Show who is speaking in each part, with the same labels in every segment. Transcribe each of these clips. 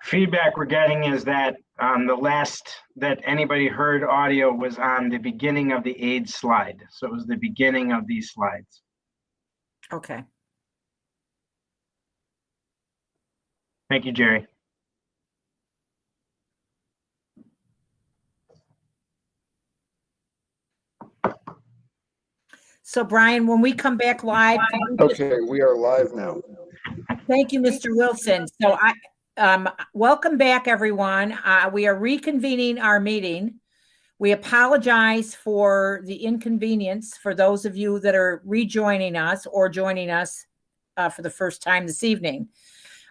Speaker 1: Feedback we're getting is that the last that anybody heard audio was on the beginning of the aid slide. So it was the beginning of these slides.
Speaker 2: Okay.
Speaker 1: Thank you, Jerry.
Speaker 2: So Brian, when we come back live.
Speaker 3: Okay, we are live now.
Speaker 2: Thank you, Mr. Wilson. So welcome back, everyone. We are reconvening our meeting. We apologize for the inconvenience for those of you that are rejoining us or joining us for the first time this evening.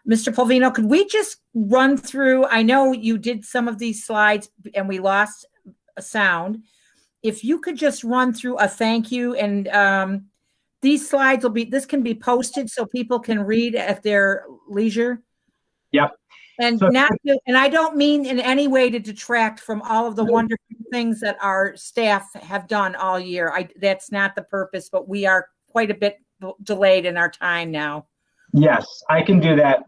Speaker 2: Mr. Polvino, could we just run through, I know you did some of these slides and we lost a sound. If you could just run through a thank you, and these slides this can be posted so people can read at their leisure.
Speaker 1: Yep.
Speaker 2: And and I don't mean in any way to detract from all of the wonderful things that our staff have done all year. That's not the purpose, but we are quite a bit delayed in our time now.
Speaker 1: Yes, I can do that.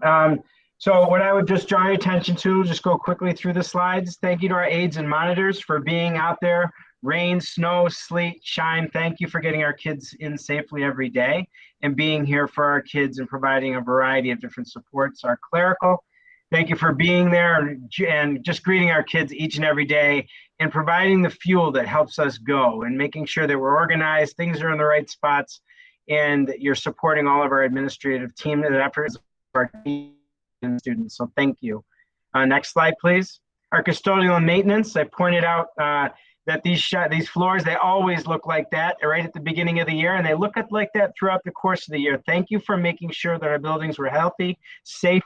Speaker 1: So what I would just draw your attention to, just go quickly through the slides. Thank you to our aides and monitors for being out there. Rain, snow, sleet, shine. Thank you for getting our kids in safely every day and being here for our kids and providing a variety of different supports. Our clerical, thank you for being there and just greeting our kids each and every day and providing the fuel that helps us go and making sure that we're organized, things are in the right spots, and you're supporting all of our administrative team and efforts of our students. So thank you. Next slide, please. Our custodial and maintenance, I pointed out that these floors, they always look like that right at the beginning of the year, and they look like that throughout the course of the year. Thank you for making sure that our buildings were healthy, safe,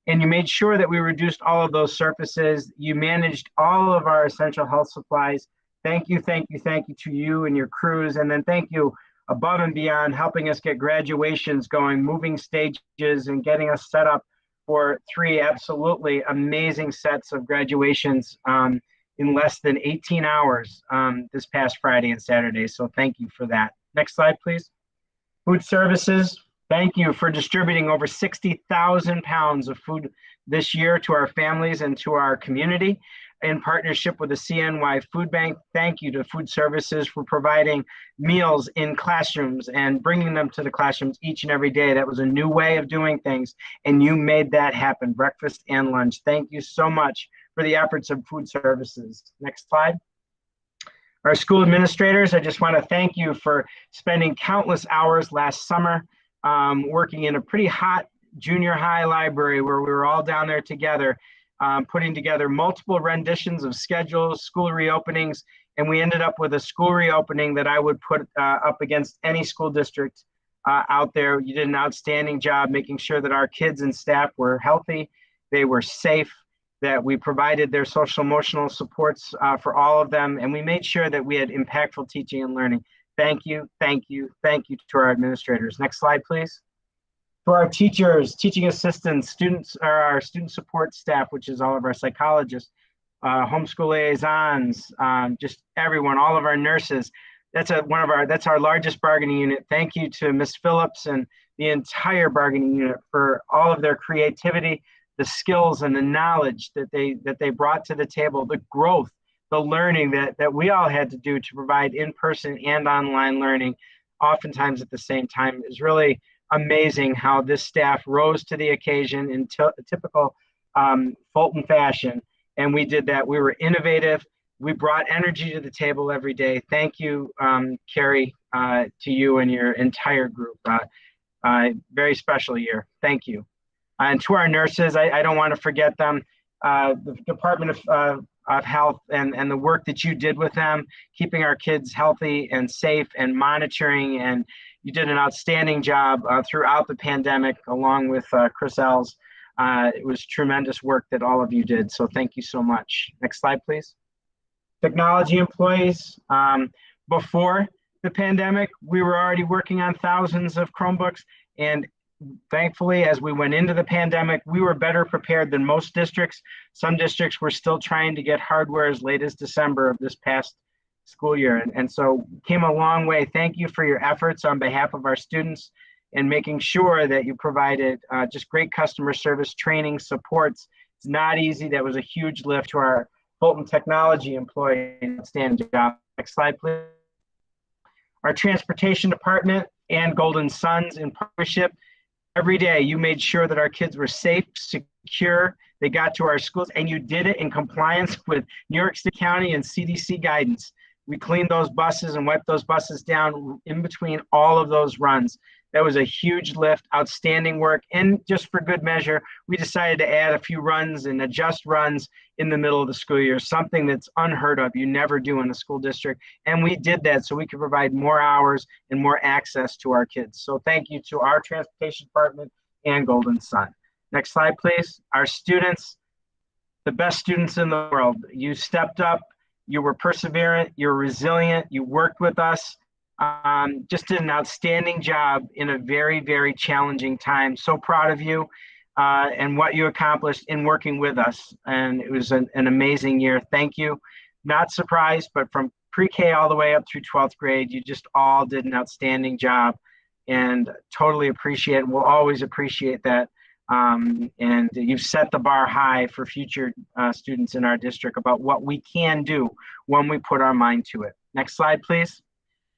Speaker 1: and you made sure that we reduced all of those surfaces. You managed all of our essential health supplies. Thank you, thank you, thank you to you and your crews, and then thank you above and beyond helping us get graduations going, moving stages, and getting us set up for 3 absolutely amazing sets of graduations in less than 18 hours this past Friday and Saturday. So thank you for that. Next slide, please. Food services, thank you for distributing over 60,000 pounds of food this year to our families and to our community in partnership with the CNY Food Bank. Thank you to food services for providing meals in classrooms and bringing them to the classrooms each and every day. That was a new way of doing things, and you made that happen, breakfast and lunch. Thank you so much for the efforts of food services. Next slide. Our school administrators, I just want to thank you for spending countless hours last summer working in a pretty hot junior high library where we were all down there together, putting together multiple renditions of schedules, school reopenings, and we ended up with a school reopening that I would put up against any school district out there. You did an outstanding job making sure that our kids and staff were healthy, they were safe, that we provided their social emotional supports for all of them, and we made sure that we had impactful teaching and learning. Thank you, thank you, thank you to our administrators. Next slide, please. For our teachers, teaching assistants, students, or our student support staff, which is all of our psychologists, homeschool liaisons, just everyone, all of our nurses. That's our largest bargaining unit. Thank you to Ms. Phillips and the entire bargaining unit for all of their creativity, the skills and the knowledge that they brought to the table, the growth, the learning that we all had to do to provide in-person and online learning, oftentimes at the same time, is really amazing how this staff rose to the occasion in typical Fulton fashion. And we did that. We were innovative. We brought energy to the table every day. Thank you, Carrie, to you and your entire group. Very special year. Thank you. And to our nurses, I don't want to forget them. The Department of Health and the work that you did with them, keeping our kids healthy and safe and monitoring. And you did an outstanding job throughout the pandemic, along with Chris Ells. It was tremendous work that all of you did. So thank you so much. Next slide, please. Technology employees. Before the pandemic, we were already working on thousands of Chromebooks, and thankfully, as we went into the pandemic, we were better prepared than most districts. Some districts were still trying to get hardware as late as December of this past school year. And so came a long way. Thank you for your efforts on behalf of our students and making sure that you provided just great customer service training, supports, It's not easy. That was a huge lift to our Fulton technology employees. Outstanding job. Next slide, please. Our transportation department and Golden Sons in partnership. Every day you made sure that our kids were safe, secure, they got to our schools, and you did it in compliance with New York City County and CDC guidance. We cleaned those buses and wiped those buses down in between all of those runs. That was a huge lift, outstanding work. And just for good measure, we decided to add a few runs and adjust runs in the middle of the school year, something that's unheard of. You never do in a school district. And we did that so we could provide more hours and more access to our kids. So thank you to our transportation department and Golden Sun. Next slide, please. Our students, the best students in the world. You stepped up, you were perseverant, you were resilient, you worked with us. Just did an outstanding job in a very, very challenging time. So proud of you and what you accomplished in working with us. And it was an amazing year. Thank you. Not surprised, but from pre-K all the way up through 12th grade, you just all did an outstanding job and totally appreciate it. We'll always appreciate that. And you've set the bar high for future students in our district about what we can do when we put our mind to it. Next slide, please.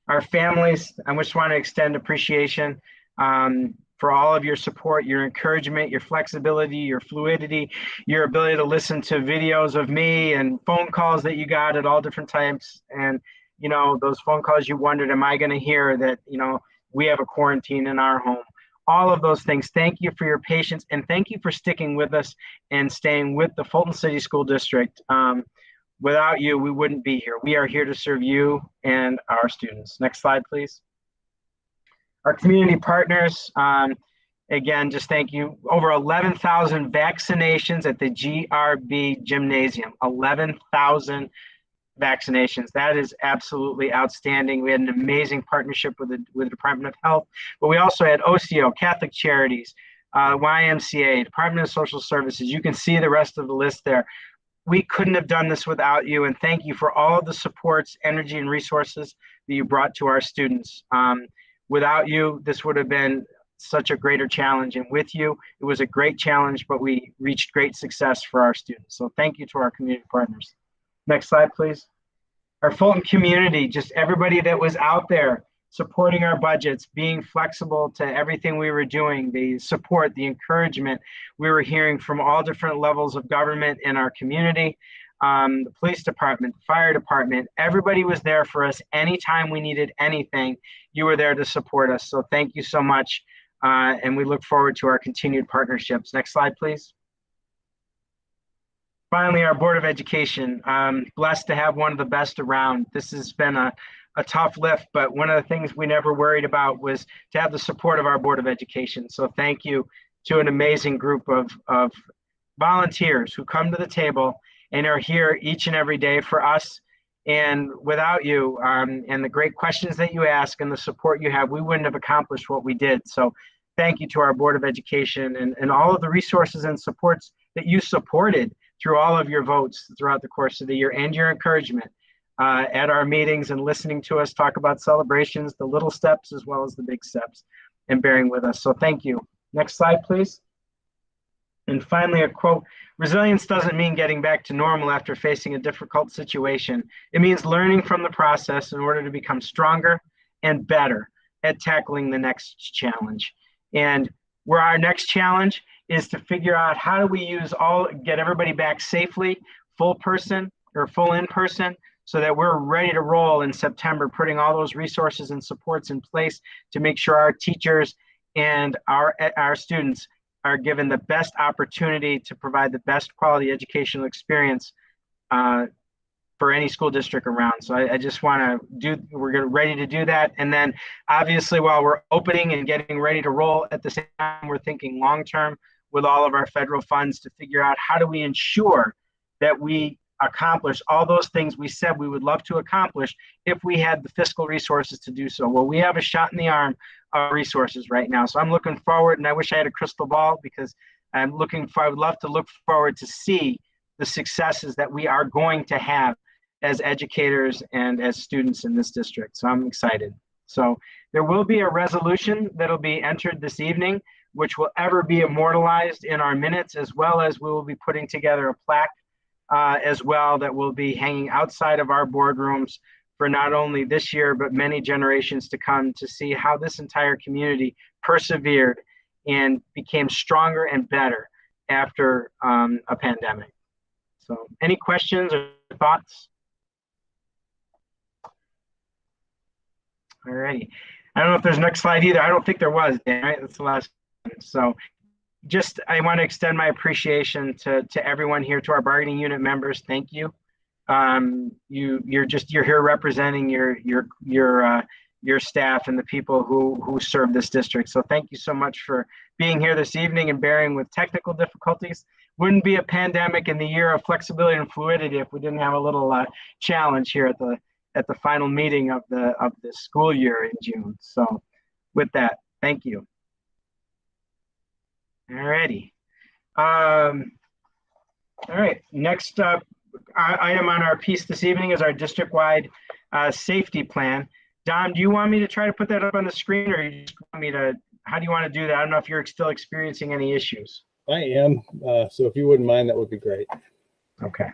Speaker 1: Our families, I just want to extend appreciation for all of your support, your encouragement, your flexibility, your fluidity, your ability to listen to videos of me and phone calls that you got at all different times. And, you know, those phone calls you wondered, am I going to hear that, you know, we have a quarantine in our home? All of those things. Thank you for your patience and thank you for sticking with us and staying with the Fulton City School District. Without you, we wouldn't be here. We are here to serve you and our students. Next slide, please. Our community partners, again, just thank you. Over 11,000 vaccinations at the GRB Gymnasium. 11,000 vaccinations. That is absolutely outstanding. We had an amazing partnership with the Department of Health, but we also had OCO, Catholic Charities, YMCA, Department of Social Services. You can see the rest of the list there. We couldn't have done this without you, and thank you for all of the supports, energy, and resources that you brought to our students. Without you, this would have been such a greater challenge, and with you, it was a great challenge, but we reached great success for our students. So thank you to our community partners. Next slide, please. Our Fulton community, just everybody that was out there supporting our budgets, being flexible to everything we were doing, the support, the encouragement we were hearing from all different levels of government in our community, the police department, the fire department, everybody was there for us anytime we needed anything. You were there to support us. So thank you so much. And we look forward to our continued partnerships. Next slide, please. Finally, our Board of Education. Blessed to have one of the best around. This has been a tough lift, but one of the things we never worried about was to have the support of our Board of Education. So thank you to an amazing group of volunteers who come to the table and are here each and every day for us. And without you and the great questions that you ask and the support you have, we wouldn't have accomplished what we did. So thank you to our Board of Education and all of the resources and supports that you supported through all of your votes throughout the course of the year and your encouragement at our meetings and listening to us talk about celebrations, the little steps as well as the big steps, and bearing with us. So thank you. Next slide, please. And finally, a quote: resilience doesn't mean getting back to normal after facing a difficult situation. It means learning from the process in order to become stronger and better at tackling the next challenge. And where our next challenge is to figure out how do we get everybody back safely, full person or full in person, so that we're ready to roll in September, putting all those resources and supports in place to make sure our teachers and our students are given the best opportunity to provide the best quality educational experience for any school district around. So I just want to we're ready to do that. And then obviously while we're opening and getting ready to roll, at the same time, we're thinking long-term with all of our federal funds to figure out how do we ensure that we accomplish all those things we said we would love to accomplish if we had the fiscal resources to do so. Well, we have a shot in the arm of resources right now. So I'm looking forward, and I wish I had a crystal ball because I would love to look forward to see the successes that we are going to have as educators and as students in this district. So I'm excited. So there will be a resolution that'll be entered this evening, which will ever be immortalized in our minutes, as well as we will be putting together a plaque as well that will be hanging outside of our boardrooms for not only this year, but many generations to come, to see how this entire community persevered and became stronger and better after a pandemic. So any questions or thoughts? All righty. I don't know if there's next slide either. I don't think there was, Dan, right? That's the last one. So just, I want to extend my appreciation to everyone here, to our bargaining unit members. Thank you. You're here representing your staff and the people who serve this district. So thank you so much for being here this evening and bearing with technical difficulties. Wouldn't be a pandemic in the year of flexibility and fluidity if we didn't have a little challenge here at the final meeting of the school year in June. So with that, thank you. All righty. All right, next up, item on our piece this evening is our district-wide safety plan. Dom, do you want me to try to put that up on the screen, or you just want me to, how do you want to do that? I don't know if you're still experiencing any issues.
Speaker 4: I am, so if you wouldn't mind, that would be great.
Speaker 1: Okay.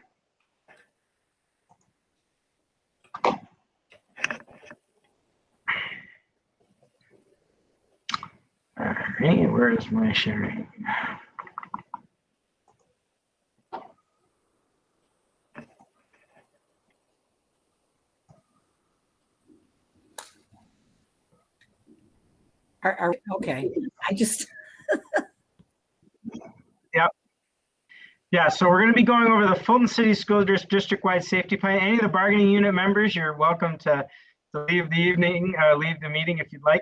Speaker 1: All right, where is my sharing?
Speaker 2: Okay, I just.
Speaker 1: Yep. Yeah, so we're going to be going over the Fulton City School District-wide safety plan. Any of the bargaining unit members, you're welcome to leave the evening, leave the meeting if you'd like.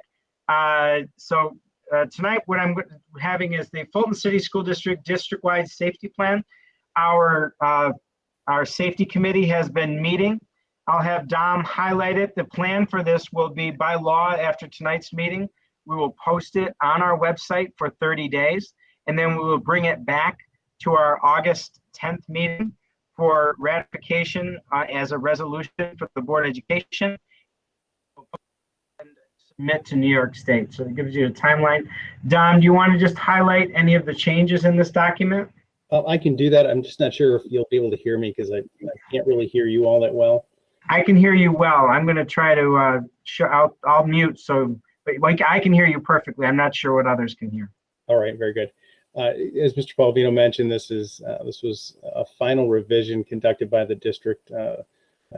Speaker 1: Tonight, what I'm having is the Fulton City School District-wide safety plan. Our safety committee has been meeting. I'll have Dom highlight it. The plan for this will be by law after tonight's meeting. We will post it on our website for 30 days, and then we will bring it back to our August 10th meeting for ratification as a resolution for the Board of Education and submit to New York State. So it gives you a timeline. Dom, do you want to just highlight any of the changes in this document?
Speaker 4: I can do that. I'm just not sure if you'll be able to hear me because I can't really hear you all that well.
Speaker 1: I can hear you well. I'm going to try to I'll mute, so but like I can hear you perfectly. I'm not sure what others can hear.
Speaker 4: All right, very good. As Mr. Palvino mentioned, this was a final revision conducted by the district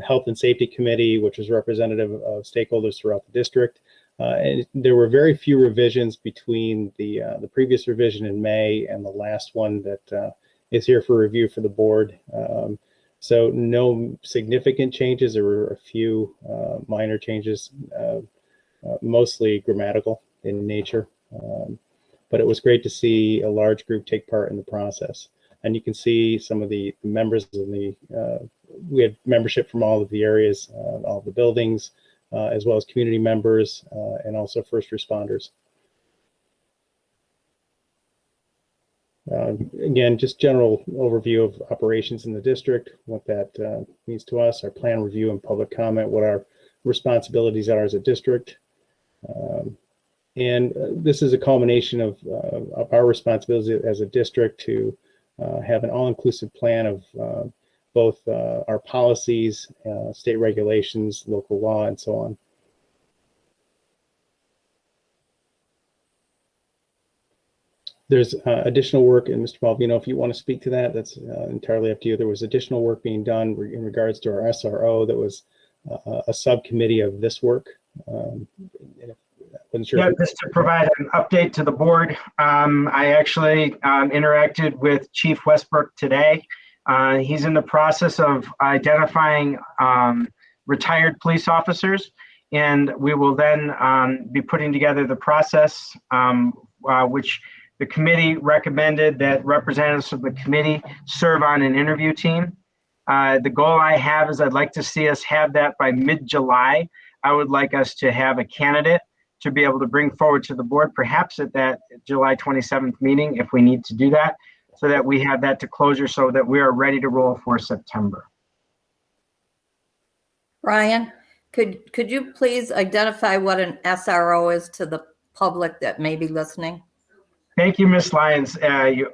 Speaker 4: Health and Safety Committee, which was representative of stakeholders throughout the district. And there were very few revisions between the previous revision in May and the last one that is here for review for the board. So no significant changes. There were a few minor changes, mostly grammatical in nature. But it was great to see a large group take part in the process. And you can see some of the members of we had membership from all of the areas, all of the buildings, as well as community members and also first responders. Again, just general overview of operations in the district, what that means to us, our plan review and public comment, what our responsibilities are as a district. And this is a culmination of our responsibility as a district to have an all-inclusive plan of both our policies, state regulations, local law, and so on. There's additional work, and Mr. Malvino, if you want to speak to that, that's entirely up to you. There was additional work being done in regards to our SRO that was a subcommittee of this work. Sure.
Speaker 1: Yeah, just to provide an update to the board, I actually interacted with Chief Westbrook today. He's in the process of identifying retired police officers, and we will then be putting together the process, which the committee recommended that representatives of the committee serve on an interview team. The goal I have is I'd like to see us have that by mid-July. I would like us to have a candidate to be able to bring forward to the board, perhaps at that July 27th meeting, if we need to do that, so that we have that to closure so that we are ready to roll for September.
Speaker 5: Ryan, Could you please identify what an SRO is to the public that may be listening?
Speaker 1: Thank you, Ms. Lyons. I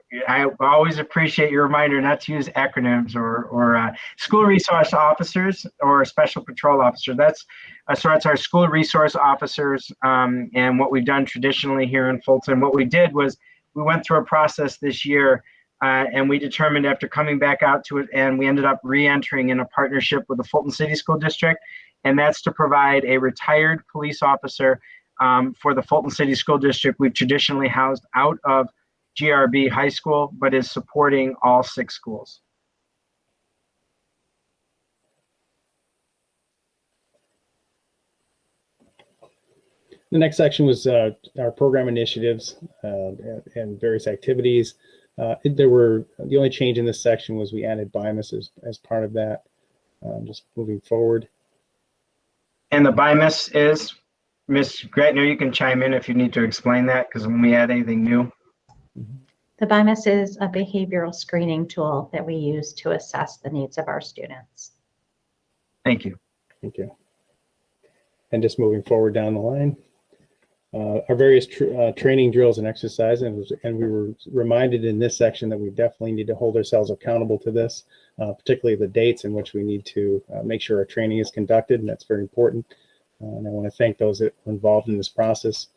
Speaker 1: always appreciate your reminder not to use acronyms or school resource officers or special patrol officer. That's our school resource officers. And what we've done traditionally here in Fulton, what we did was we went through a process this year and we determined after coming back out to it, and we ended up re-entering in a partnership with the Fulton City School District. And that's to provide a retired police officer for the Fulton City School District. We've traditionally housed out of GRB High School, but is supporting all 6 schools.
Speaker 4: The next section was our program initiatives and various activities. The only change in this section was we added BIMUS as part of that. Just moving forward.
Speaker 1: And the BIMUS is, Ms. Gretner, you can chime in if you need to explain that, because when we add anything new.
Speaker 6: The BIMUS is a behavioral screening tool that we use to assess the needs of our students.
Speaker 1: Thank you.
Speaker 4: Thank you. And just moving forward down the line, our various training drills and exercises, and we were reminded in this section that we definitely need to hold ourselves accountable to this, particularly the dates in which we need to make sure our training is conducted, and that's very important. And I want to thank those that were involved in this process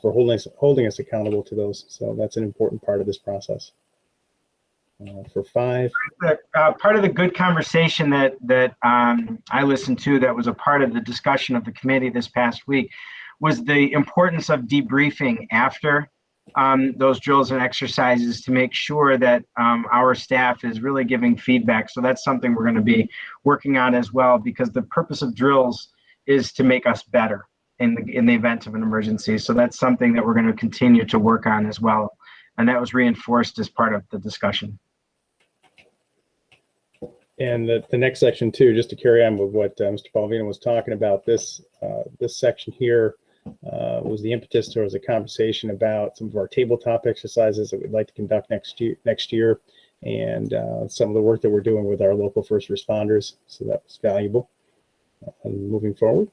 Speaker 4: for holding us accountable to those. So that's an important part of this process. For 5.
Speaker 1: Part of the good conversation that I listened to that was a part of the discussion of the committee this past week was the importance of debriefing after those drills and exercises to make sure that our staff is really giving feedback. So that's something we're going to be working on as well, because the purpose of drills is to make us better in the event of an emergency. So that's something that we're going to continue to work on as well. And that was reinforced as part of the discussion.
Speaker 4: And the next section too, just to carry on with what Mr. Palvino was talking about, this section here was the impetus towards a conversation about some of our tabletop exercises that we'd like to conduct next year, and some of the work that we're doing with our local first responders. So that was valuable. Moving forward.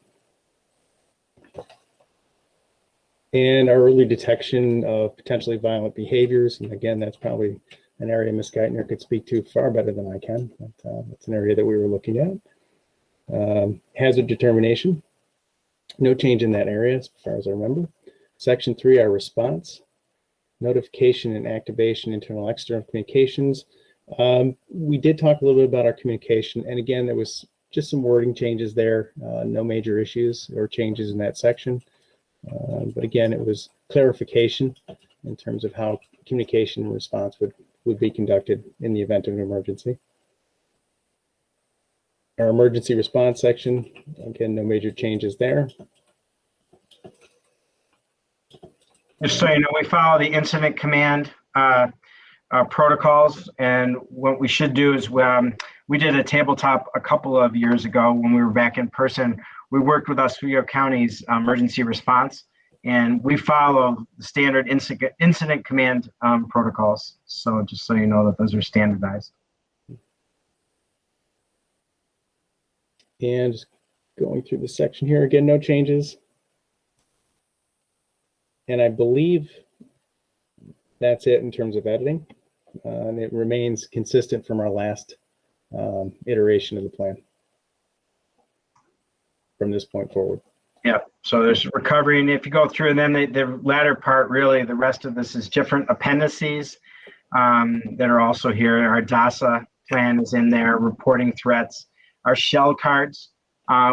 Speaker 4: And our early detection of potentially violent behaviors. And again, that's probably an area Ms. Geithner could speak to far better than I can. But that's an area that we were looking at. Hazard determination. No change in that area as far as I remember. Section 3, our response. Notification and activation, internal, external communications. We did talk a little bit about our communication. And again, there was just some wording changes there. No major issues or changes in that section. But again, it was clarification in terms of how communication and response would be conducted in the event of an emergency. Our emergency response section, again, no major changes there.
Speaker 1: Just so you know, we follow the incident command protocols, and what we should do is we did a tabletop a couple of years ago when we were back in person. We worked with Oswego County's emergency response, and we follow the standard incident command protocols. So just so you know that those are standardized.
Speaker 4: And just going through the section here, again, no changes. And I believe that's it in terms of editing. And it remains consistent from our last iteration of the plan from this point forward.
Speaker 1: Yeah, so there's recovery, and if you go through, and then the latter part, really, the rest of this is different appendices that are also here. Our DASA plan is in there, reporting threats, our shell cards,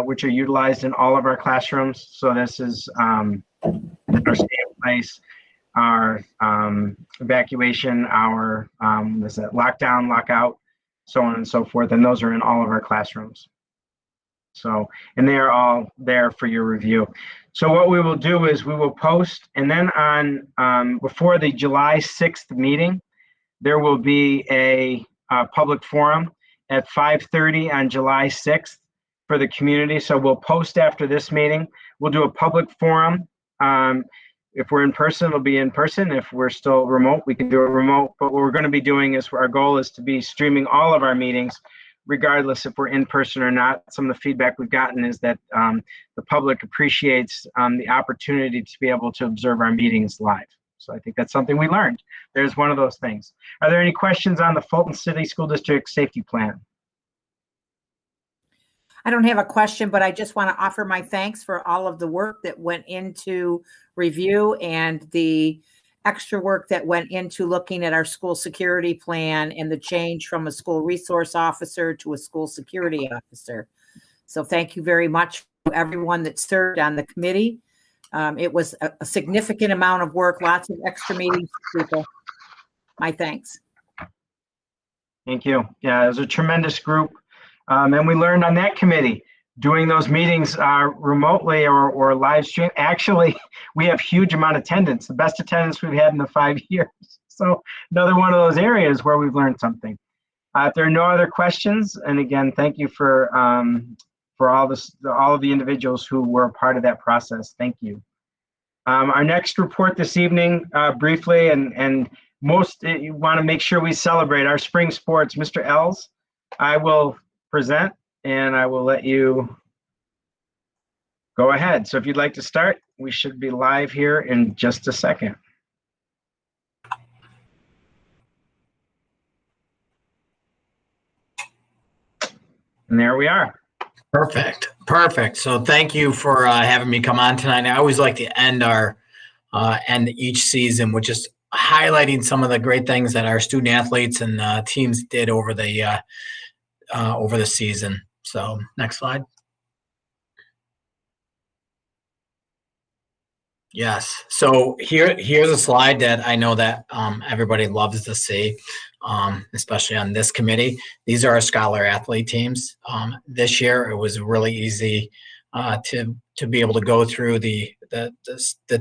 Speaker 1: which are utilized in all of our classrooms. So this is our stay in place, our evacuation, our lockdown, lockout, so on and so forth. And those are in all of our classrooms. So, and they are all there for your review. So what we will do is we will post, and then on before the July 6th meeting, there will be a public forum at 5:30 on July 6th for the community. So we'll post after this meeting. We'll do a public forum. If we're in person, it'll be in person. If we're still remote, we can do it remote. But what we're going to be doing is, our goal is to be streaming all of our meetings regardless if we're in person or not. Some of the feedback we've gotten is that the public appreciates the opportunity to be able to observe our meetings live. So I think that's something we learned. There's one of those things. Are there any questions on the Fulton City School District Safety Plan?
Speaker 2: I don't have a question, but I just want to offer my thanks for all of the work that went into review and the extra work that went into looking at our school security plan and the change from a school resource officer to a school security officer. So thank you very much to everyone that served on the committee. It was a significant amount of work, lots of extra meetings for people. My thanks.
Speaker 1: Thank you. Yeah, it was a tremendous group. And we learned on that committee, doing those meetings remotely or live stream. Actually, we have huge amount of attendance, the best attendance we've had in the 5 years. So another one of those areas where we've learned something. If there are no other questions, and again, thank you for all of the individuals who were a part of that process. Thank you. Our next report this evening, briefly, and most you want to make sure we celebrate our spring sports. Mr. Els, I will present, and I will let you go ahead. So if you'd like to start, we should be live here in just a second. And there we are.
Speaker 7: Perfect. So thank you for having me come on tonight. I always like to end each season with just highlighting some of the great things that our student athletes and teams did over the season. So next slide. Yes. So here's a slide that I know that everybody loves to see, especially on this committee. These are our scholar athlete teams. This year it was really easy to be able to go through the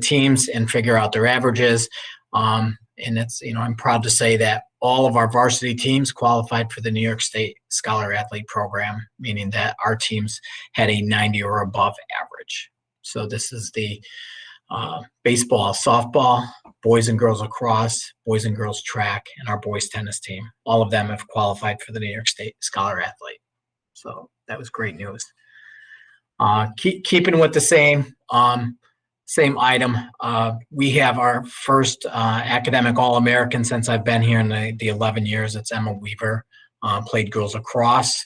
Speaker 7: teams and figure out their averages. And it's, I'm proud to say that all of our varsity teams qualified for the New York State Scholar Athlete Program, meaning that our teams had a 90 or above average. So this is the baseball, softball, boys and girls lacrosse, boys and girls track, and our boys tennis team. All of them have qualified for the New York State Scholar Athlete. So that was great news. Keeping with the same item, we have our first academic All-American since I've been here in the 11 years. It's Emma Weaver, played girls lacrosse.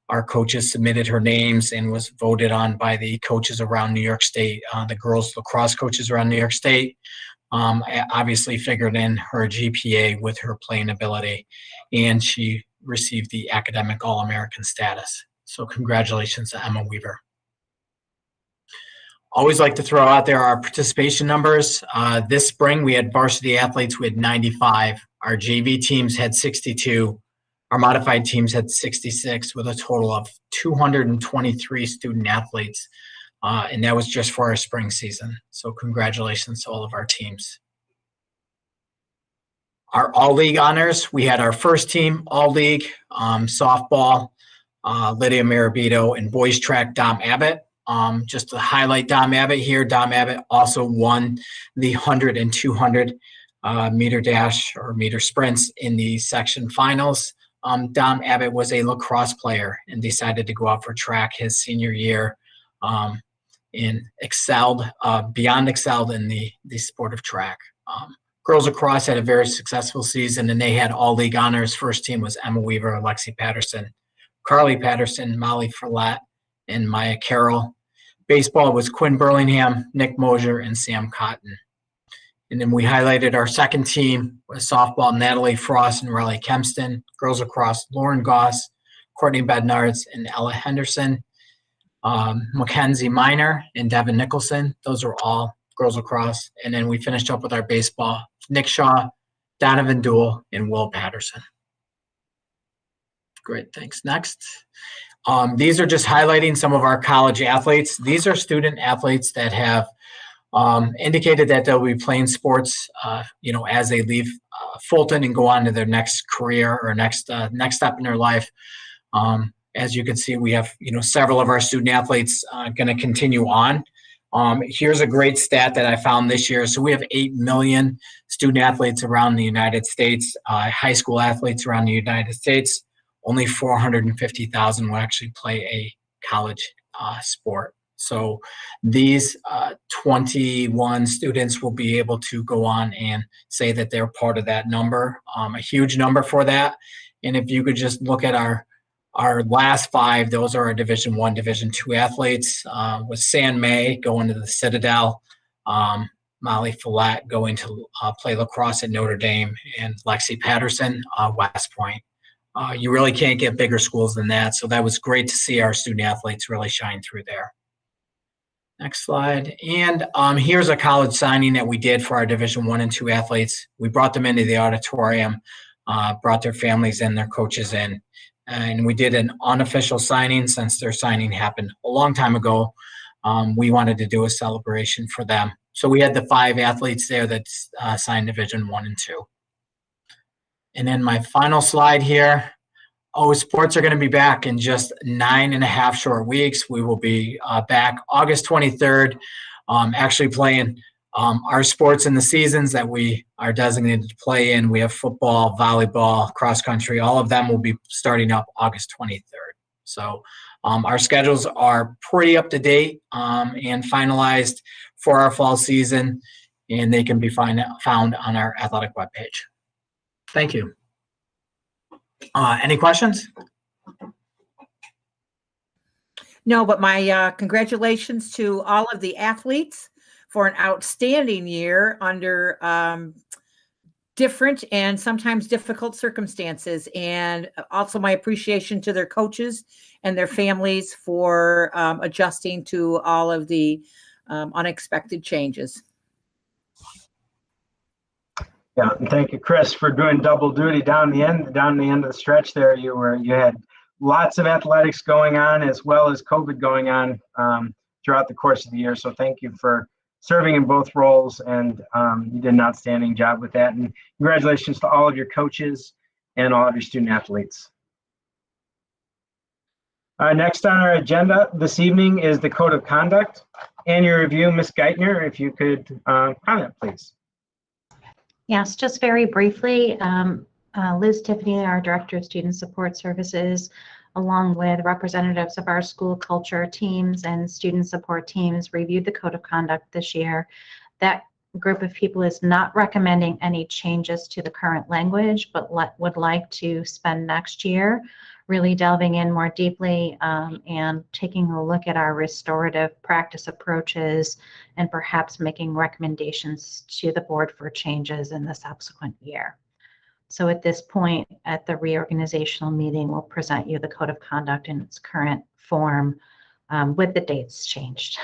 Speaker 7: Our coaches submitted her names and was voted on by the coaches around New York State, the girls lacrosse coaches around New York State. Obviously figured in her GPA with her playing ability, and she received the academic All-American status. So congratulations to Emma Weaver. Always like to throw out there our participation numbers. This spring we had varsity athletes, we had 95. Our JV teams had 62. Our modified teams had 66 with a total of 223 student athletes. And that was just for our spring season. So congratulations to all of our teams. Our all-league honors, we had our first team all-league, softball, Lydia Marabito, and boys track, Dom Abbott. Just to highlight Dom Abbott here, Dom Abbott also won the 100 and 200 meter dash or meter sprints in the section finals. Dom Abbott was a lacrosse player and decided to go out for track his senior year and excelled, beyond excelled in the sport of track. Girls lacrosse had a very successful season, and they had all league honors. First team was Emma Weaver, Lexi Patterson, Carly Patterson, Molly Follett, and Maya Carroll. Baseball was Quinn Burlingham, Nick Mosier, and Sam Cotton. And then we highlighted our second team with softball, Natalie Frost and Riley Kempston. Girls lacrosse, Lauren Goss, Courtney Bednards, and Ella Henderson. Mackenzie Miner and Devin Nicholson. Those are all girls lacrosse. And then we finished up with our baseball, Nick Shaw, Donovan Duell, and Will Patterson. Great, thanks. Next. These are just highlighting some of our college athletes. These are student athletes that have indicated that they'll be playing sports, as they leave Fulton and go on to their next career or next step in their life. As you can see, we have, several of our student athletes going to continue on. Here's a great stat that I found this year. So we have 8 million student athletes around the United States, high school athletes around the United States. only 450,000 will actually play a college sport. So these 21 students will be able to go on and say that they're part of that number, a huge number for that. And if you could just look at our last 5, those are our Division I, Division II athletes, with San May going to the Citadel, Molly Follett going to play lacrosse at Notre Dame, and Lexi Patterson, West Point. You really can't get bigger schools than that. So that was great to see our student athletes really shine through there. Next slide. And here's a college signing that we did for our Division I and II athletes. We brought them into the auditorium, brought their families and their coaches in, and we did an unofficial signing since their signing happened a long time ago. We wanted to do a celebration for them. So we had the 5 athletes there that signed Division I and II. And then my final slide here. Sports are going to be back in just 9.5 short weeks. We will be back August 23rd, actually playing our sports in the seasons that we are designated to play in. We have football, volleyball, cross country. All of them will be starting up August 23rd. So our schedules are pretty up to date and finalized for our fall season, and they can be found on our athletic webpage. Thank you. Any questions?
Speaker 2: No, but my congratulations to all of the athletes for an outstanding year under different and sometimes difficult circumstances. And also my appreciation to their coaches and their families for adjusting to all of the unexpected changes.
Speaker 1: Yeah, and thank you, Chris, for doing double duty down the end of the stretch there. You had lots of athletics going on as well as COVID going on throughout the course of the year. So thank you for serving in both roles, and you did an outstanding job with that. And congratulations to all of your coaches and all of your student athletes. Next on our agenda this evening is the Code of Conduct Annual Review. Ms. Geithner, if you could comment, please.
Speaker 6: Yes, just very briefly, Liz Tiffany, our Director of Student Support Services, along with representatives of our school culture teams and student support teams, reviewed the Code of Conduct this year. That group of people is not recommending any changes to the current language, but would like to spend next year really delving in more deeply and taking a look at our restorative practice approaches and perhaps making recommendations to the board for changes in the subsequent year. So at this point, at the reorganizational meeting, we'll present you the Code of Conduct in its current form with the dates changed.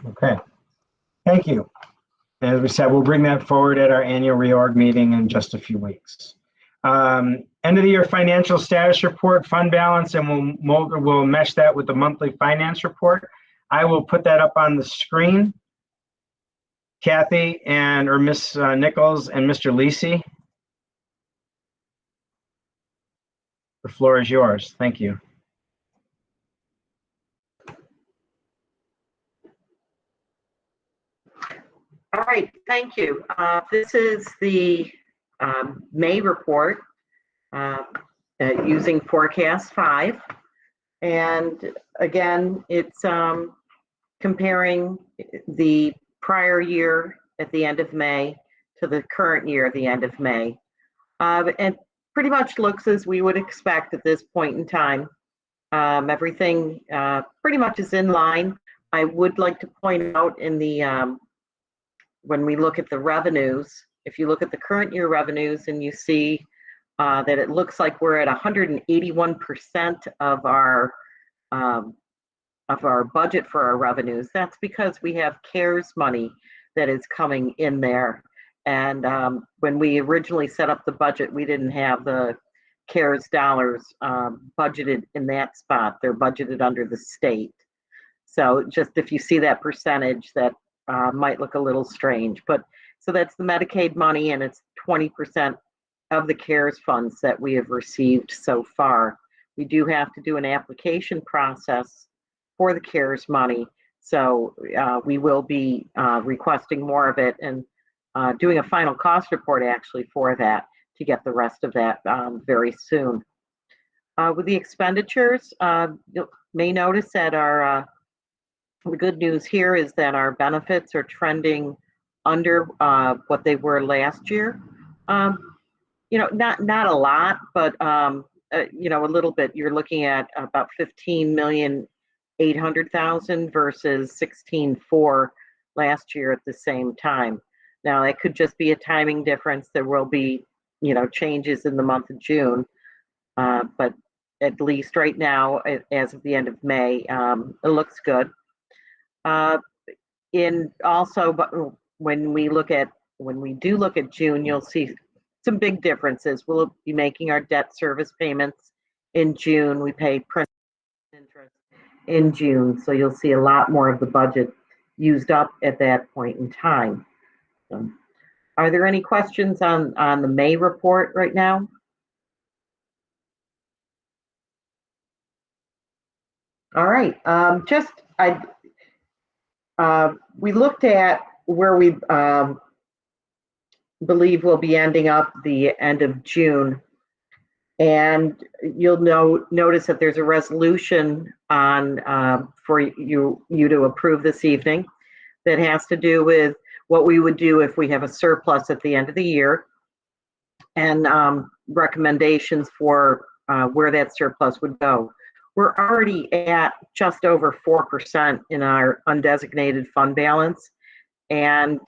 Speaker 1: Okay, thank you. As we said, we'll bring that forward at our annual reorg meeting in just a few weeks. End of the year financial status report, fund balance, and we'll mesh that with the monthly finance report. I will put that up on the screen. Kathy or Miss Nichols and Mr. Lisi, the floor is yours. Thank you.
Speaker 8: All right, thank you. This is the May report using Forecast 5. And again, it's comparing the prior year at the end of May to the current year at the end of May. And pretty much looks as we would expect at this point in time. Everything pretty much is in line. I would like to point out in the when we look at the revenues, if you look at the current year revenues and you see that it looks like we're at 181% of our budget for our revenues, that's because we have CARES money that is coming in there. And when we originally set up the budget, we didn't have the CARES dollars budgeted in that spot. They're budgeted under the state. So just if you see that percentage, that might look a little strange, but so that's the Medicaid money, and it's 20% of the CARES funds that we have received so far. We do have to do an application process for the CARES money, so we will be requesting more of it, and doing a final cost report actually for that to get the rest of that very soon. With the expenditures, you may notice that the good news here is that our benefits are trending under what they were last year. Not a lot, but a little bit. You're looking at about 15,800,000 versus 16.4 last year at the same time. Now that could just be a timing difference. There will be, changes in the month of June, but at least right now, as of the end of May, it looks good. But when we do look at June, you'll see some big differences. We'll be making our debt service payments in June. We pay principal and interest in June, so you'll see a lot more of the budget used up at that point in time. So, are there any questions on the May report right now? All right. We looked at where we believe we'll be ending up the end of June, and you'll notice that there's a resolution on for you to approve this evening that has to do with what we would do if we have a surplus at the end of the year, and recommendations for where that surplus would go. We're already at just over 4% in our undesignated fund balance, and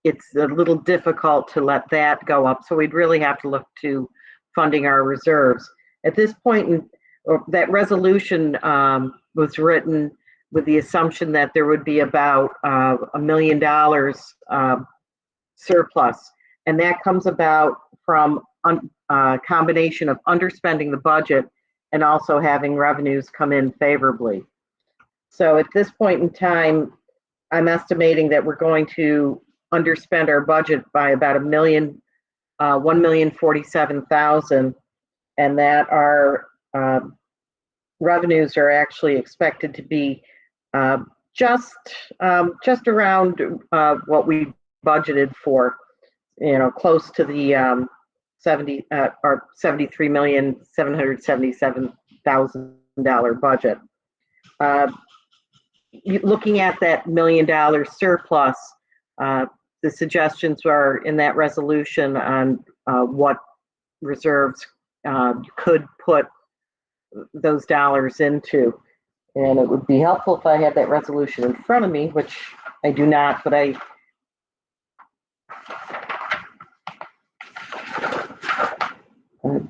Speaker 8: it's a little difficult to let that go up. So we'd really have to look to funding our reserves. At this point, that resolution was written with the assumption that there would be about $1 million surplus, and that comes about from a combination of underspending the budget and also having revenues come in favorably. So at this point in time, I'm estimating that we're going to underspend our budget by about $1,047,000, and that our revenues are actually expected to be just around what we budgeted for, close to the $73,777,000 budget. Looking at that $1 million surplus, the suggestions are in that resolution on what reserves could put those dollars into. And it would be helpful if I had that resolution in front of me, which I do not, but I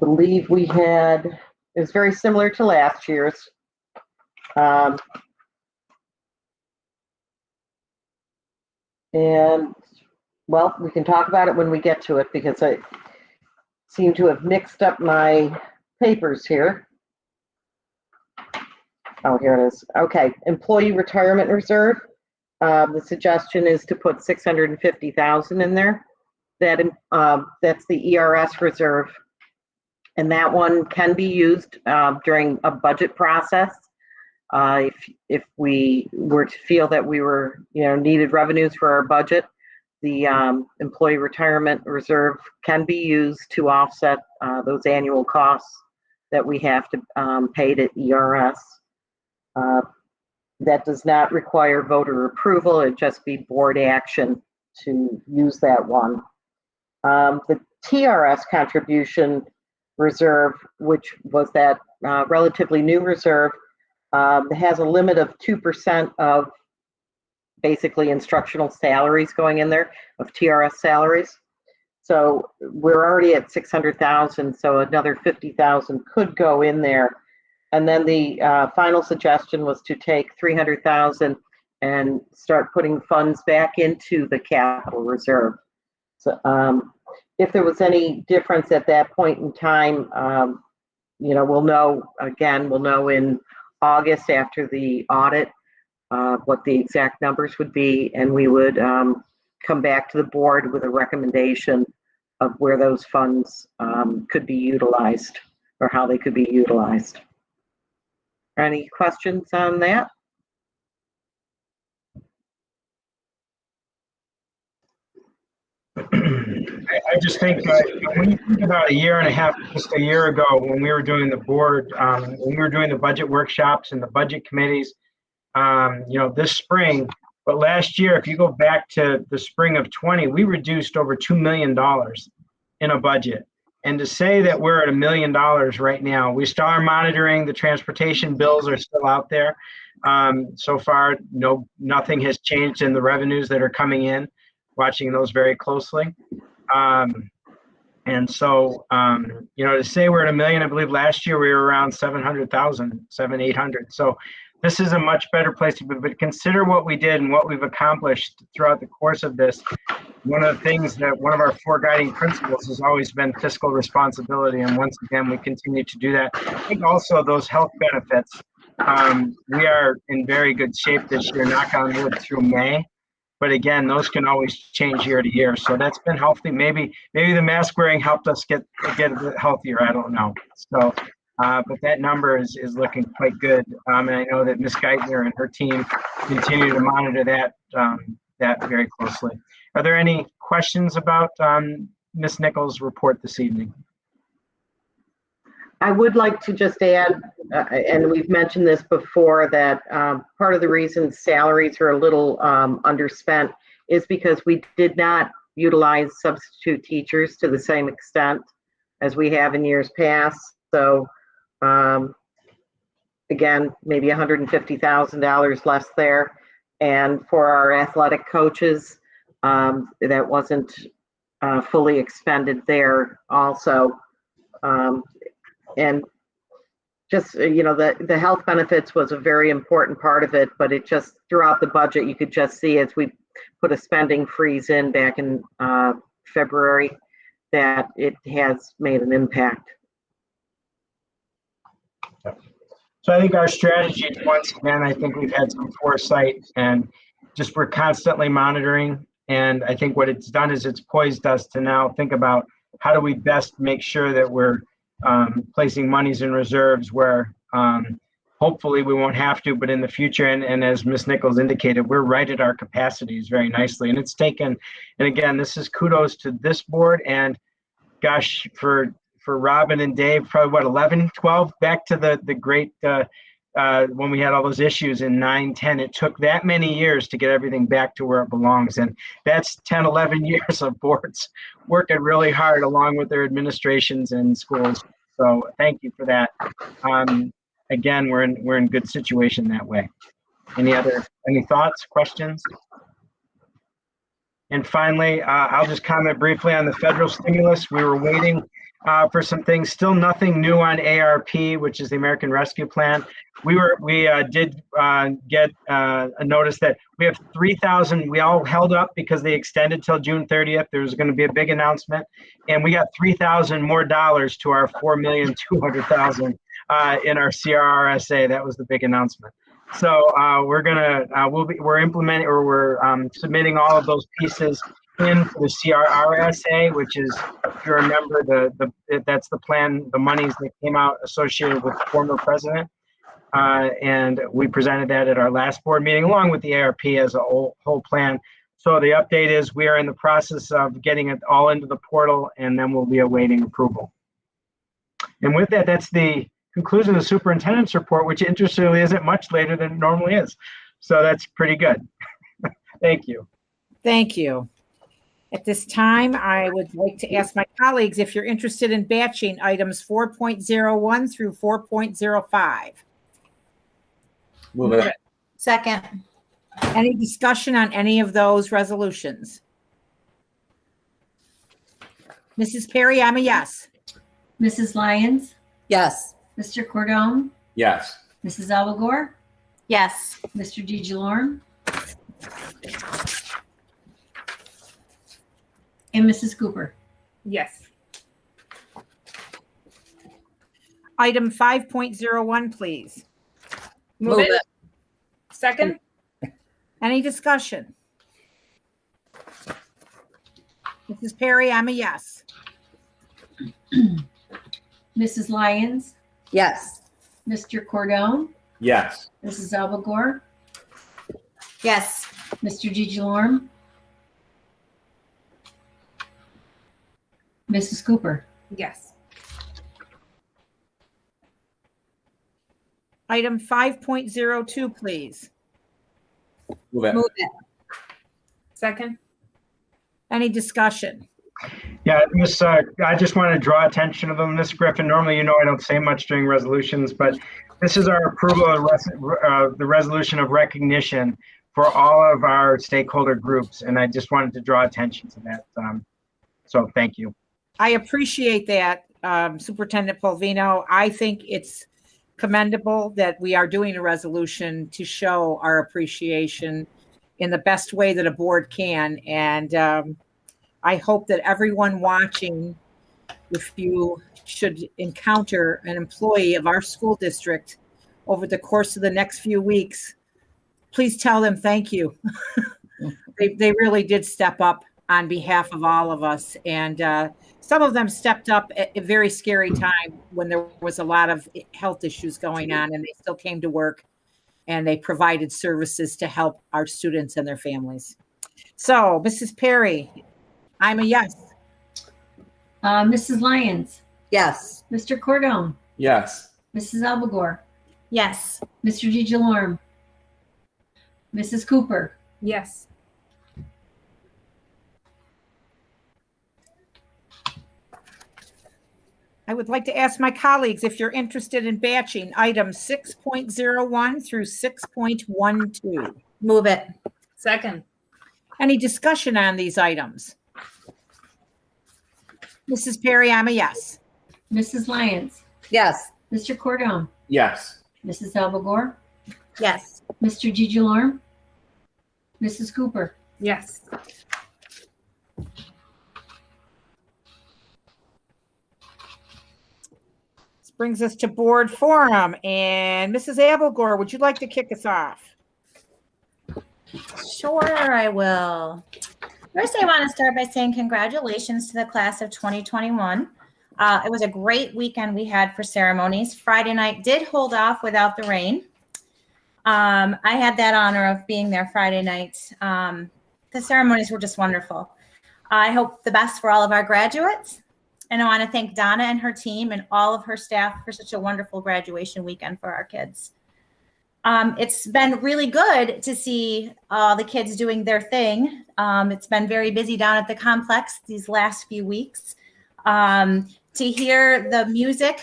Speaker 8: believe we had, it was very similar to last year's. And well, we can talk about it when we get to it, because I seem to have mixed up my papers here. Oh, here it is. Okay, employee retirement reserve. The suggestion is to put $650,000 in there. That's the ERS reserve, and that one can be used during a budget process. If we were to feel that we were, needed revenues for our budget, the employee retirement reserve can be used to offset those annual costs that we have to pay to ERS. That does not require voter approval. It'd just be board action to use that one. The TRS contribution reserve, which was that relatively new reserve, has a limit of 2% of basically instructional salaries going in there, of TRS salaries. So we're already at 600,000, so another 50,000 could go in there. And then the final suggestion was to take 300,000 and start putting funds back into the capital reserve. So if there was any difference at that point in time, we'll know in August after the audit what the exact numbers would be, and we would come back to the board with a recommendation of where those funds could be utilized, or how they could be utilized. Any questions on that?
Speaker 1: I just think when you think about a year and a half, just a year ago, when we were doing the board, when we were doing the budget workshops and the budget committees, this spring, but last year, if you go back to the spring of 20, we reduced over $2 million in a budget. And to say that we're at $1 million right now, we still are monitoring. The transportation bills are still out there. So far, nothing has changed in the revenues that are coming in, watching those very closely. And so, to say we're at $1 million, I believe last year we were around 700,000, 800. So this is a much better place to be, but consider what we did and what we've accomplished throughout the course of this. One of the things that one of our 4 guiding principles has always been fiscal responsibility. And once again, we continue to do that. I think also those health benefits, we are in very good shape this year, knock on wood, through May. But again, those can always change year to year. So that's been healthy. Maybe the mask wearing helped us get a bit healthier. I don't know. So, but that number is looking quite good. And I know that Ms. Geithner and her team continue to monitor that very closely. Are there any questions about Ms. Nichols' report this evening?
Speaker 8: I would like to just add, and we've mentioned this before, that part of the reason salaries are a little underspent is because we did not utilize substitute teachers to the same extent as we have in years past. So again, maybe $150,000 less there. And for our athletic coaches, that wasn't fully expended there also. And just, the health benefits was a very important part of it, but it just, throughout the budget, you could just see as we put a spending freeze in back in February, that it has made an impact.
Speaker 1: So I think our strategy, once again, I think we've had some foresight and just we're constantly monitoring. And I think what it's done is it's poised us to now think about how do we best make sure that we're placing monies in reserves where hopefully we won't have to, but in the future, and as Ms. Nichols indicated, we're right at our capacities very nicely. And it's taken, and again, this is kudos to this board and gosh, for Robin and Dave, probably 11, 12, back to the great, when we had all those issues in 9, 10, it took that many years to get everything back to where it belongs. And that's 10, 11 years of boards working really hard along with their administrations and schools. So thank you for that. Again, we're in good situation that way. Any thoughts, questions? And finally, I'll just comment briefly on the federal stimulus. We were waiting for some things. Still nothing new on ARP, which is the American Rescue Plan. We did get a notice that we have 3,000. We all held up because they extended till June 30th. There was going to be a big announcement, and we got $3,000 more dollars to our $4,200,000 in our CRRSA. That was the big announcement. So we're implementing, or we're submitting all of those pieces in the CRRSA, which is, if you remember, that's the plan, the monies that came out associated with the former president. And we presented that at our last board meeting, along with the ARP as a whole plan. So the update is we are in the process of getting it all into the portal, and then we'll be awaiting approval. And with that, that's the conclusion of the superintendent's report, which interestingly isn't much later than it normally is. So that's pretty good. Thank you.
Speaker 2: Thank you. At this time, I would like to ask my colleagues if you're interested in batching items 4.01 through 4.05.
Speaker 9: Move it.
Speaker 5: Second.
Speaker 2: Any discussion on any of those resolutions? Mrs. Perry, I'm a yes.
Speaker 10: Mrs. Lyons,
Speaker 5: Yes.
Speaker 10: Mr. Cordone,
Speaker 9: Yes.
Speaker 10: Mrs. Alvagore,
Speaker 5: Yes.
Speaker 10: Mr. DeJelorme, and Mrs. Cooper.
Speaker 11: Yes.
Speaker 2: Item 5.01, please.
Speaker 11: Move it. Second.
Speaker 2: Any discussion? Mrs. Perry, I'm a yes.
Speaker 10: Mrs. Lyons,
Speaker 5: Yes.
Speaker 10: Mr. Cordone,
Speaker 9: Yes.
Speaker 10: Mrs. Alvagore,
Speaker 5: Yes.
Speaker 10: Mr. DeJelorme, Mrs. Cooper.
Speaker 11: Yes.
Speaker 2: Item 5.02, please.
Speaker 9: Move it.
Speaker 5: Move it.
Speaker 11: Second.
Speaker 2: Any discussion?
Speaker 1: Yeah, I just want to draw attention to them. Miss Griffin, normally, I don't say much during resolutions, but this is our approval of the resolution of recognition for all of our stakeholder groups. And I just wanted to draw attention to that. So thank you.
Speaker 2: I appreciate that, Superintendent Polvino. I think it's commendable that we are doing a resolution to show our appreciation in the best way that a board can. And I hope that everyone watching, if you should encounter an employee of our school district over the course of the next few weeks, please tell them thank you. They really did step up on behalf of all of us. And some of them stepped up at a very scary time when there was a lot of health issues going on, and they still came to work and they provided services to help our students and their families. So, Mrs. Perry, I'm a yes.
Speaker 10: Mrs. Lyons.
Speaker 5: Yes.
Speaker 10: Mr. Cordone.
Speaker 9: Yes.
Speaker 10: Mrs. Albagor.
Speaker 6: Yes.
Speaker 10: Mr. DeJalorme. Mrs. Cooper.
Speaker 11: Yes.
Speaker 2: I would like to ask my colleagues if you're interested in batching items 6.01 through 6.12.
Speaker 5: Move it.
Speaker 11: Second.
Speaker 2: Any discussion on these items? Mrs. Perry, I'm a yes.
Speaker 10: Mrs. Lyons.
Speaker 5: Yes.
Speaker 10: Mr. Cordone.
Speaker 9: Yes.
Speaker 10: Mrs. Albagor.
Speaker 6: Yes.
Speaker 10: Mr. DeJalorme. Mrs. Cooper.
Speaker 11: Yes.
Speaker 2: This brings us to board forum. And Mrs. Abelgore, would you like to kick us off?
Speaker 12: Sure, I will. First, I want to start by saying congratulations to the class of 2021. It was a great weekend we had for ceremonies. Friday night did hold off without the rain. I had that honor of being there Friday night. The ceremonies were just wonderful. I hope the best for all of our graduates. And I want to thank Donna and her team and all of her staff for such a wonderful graduation weekend for our kids. It's been really good to see the kids doing their thing. It's been very busy down at the complex these last few weeks. To hear the music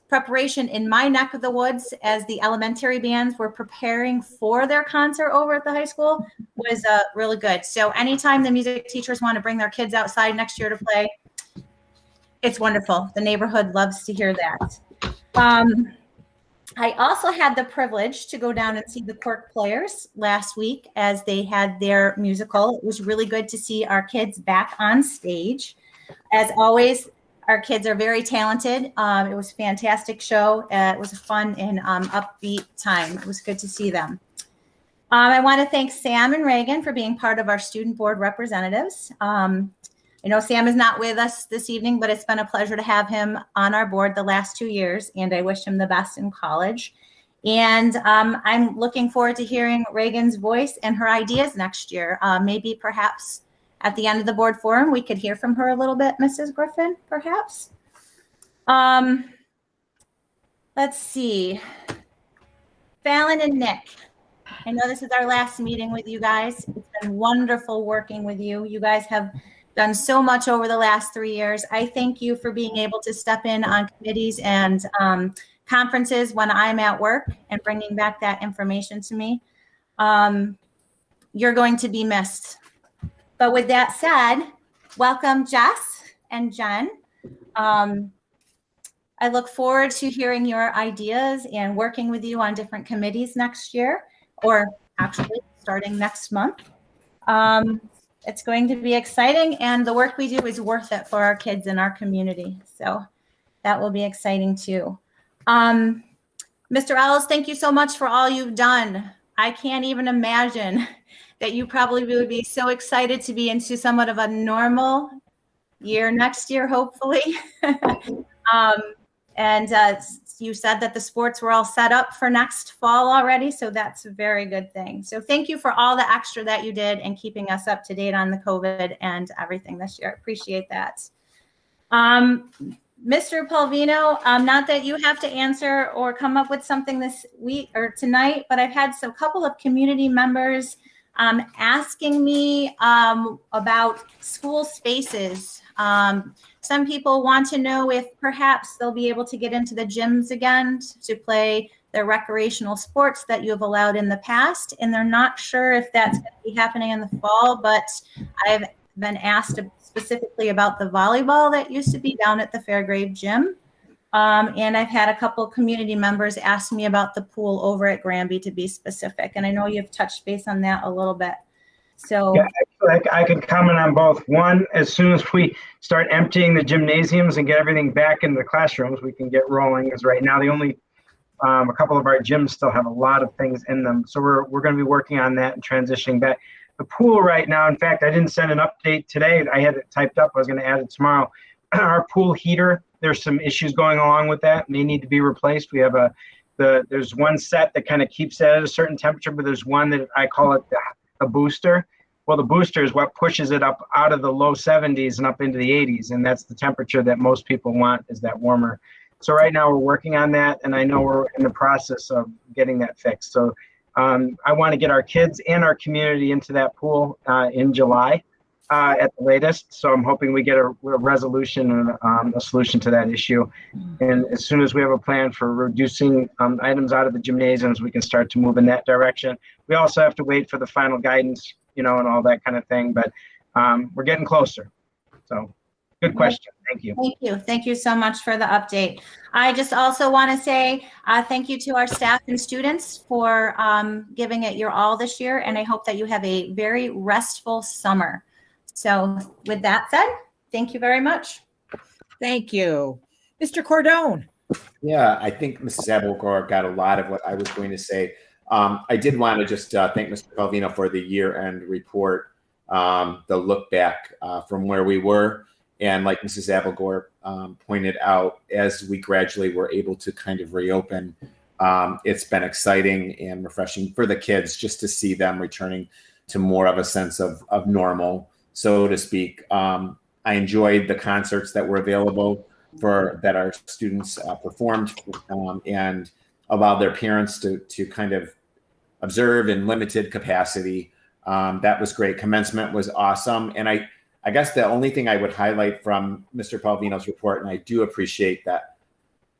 Speaker 12: preparation in my neck of the woods as the elementary bands were preparing for their concert over at the high school was really good. So anytime the music teachers want to bring their kids outside next year to play, it's wonderful. The neighborhood loves to hear that. I also had the privilege to go down and see the Quirk Players last week as they had their musical. It was really good to see our kids back on stage. As always, our kids are very talented. It was a fantastic show. It was a fun and upbeat time. It was good to see them. I want to thank Sam and Reagan for being part of our student board representatives. I know Sam is not with us this evening, but it's been a pleasure to have him on our board the last 2 years, and I wish him the best in college. And I'm looking forward to hearing Reagan's voice and her ideas next year. Maybe perhaps at the end of the board forum, we could hear from her a little bit, Mrs. Griffin, perhaps. Let's see. Fallon and Nick, I know this is our last meeting with you guys. It's been wonderful working with you. You guys have done so much over the last 3 years. I thank you for being able to step in on committees and conferences when I'm at work and bringing back that information to me. You're going to be missed. But with that said, welcome Jess and Jen. I look forward to hearing your ideas and working with you on different committees next year, or actually starting next month. It's going to be exciting, and the work we do is worth it for our kids in our community. So that will be exciting too. Mr. Ellis, thank you so much for all you've done. I can't even imagine that you probably would be so excited to be into somewhat of a normal year next year, hopefully. You said that the sports were all set up for next fall already, so that's a very good thing. So thank you for all the extra that you did and keeping us up to date on the COVID and everything this year. Appreciate that. Mr. Palvino, not that you have to answer or come up with something this week or tonight, but I've had a couple of community members asking me about school spaces. Some people want to know if perhaps they'll be able to get into the gyms again to play their recreational sports that you have allowed in the past, and they're not sure if that's going to be happening in the fall, but I've been asked specifically about the volleyball that used to be down at the Fairgrave Gym. And I've had a couple of community members ask me about the pool over at Granby, to be specific. And I know you've touched base on that a little bit. So
Speaker 1: Yeah, I can comment on both. One, as soon as we start emptying the gymnasiums and get everything back in the classrooms, we can get rolling. Because right now, the only a couple of our gyms still have a lot of things in them. So we're going to be working on that and transitioning back. The pool right now, in fact, I didn't send an update today. I had it typed up. I was going to add it tomorrow. Our pool heater, there's some issues going along with that. May need to be replaced. We have there's one set that kind of keeps it at a certain temperature, but there's one that I call it the booster. Well, the booster is what pushes it up out of the low 70s and up into the 80s, and that's the temperature that most people want, is that warmer. So right now we're working on that, and I know we're in the process of getting that fixed. So I want to get our kids and our community into that pool in July at the latest. So I'm hoping we get a resolution and a solution to that issue. And as soon as we have a plan for reducing items out of the gymnasiums, we can start to move in that direction. We also have to wait for the final guidance, and all that kind of thing. But we're getting closer. So good question. Thank you.
Speaker 12: Thank you. Thank you so much for the update. I just also want to say thank you to our staff and students for giving it your all this year. And I hope that you have a very restful summer. So with that said, thank you very much.
Speaker 2: Thank you. Mr. Cordone.
Speaker 9: Yeah, I think Mrs. Abelgor got a lot of what I was going to say. I did want to just thank Mr. Palvino for the year-end report, the look back from where we were. And like Mrs. Abelgor pointed out, as we gradually were able to kind of reopen, it's been exciting and refreshing for the kids just to see them returning to more of a sense of normal, so to speak. I enjoyed the concerts that were available that our students performed and allowed their parents to kind of observe in limited capacity. That was great. Commencement was awesome. And I guess the only thing I would highlight from Mr. Palvino's report, and I do appreciate that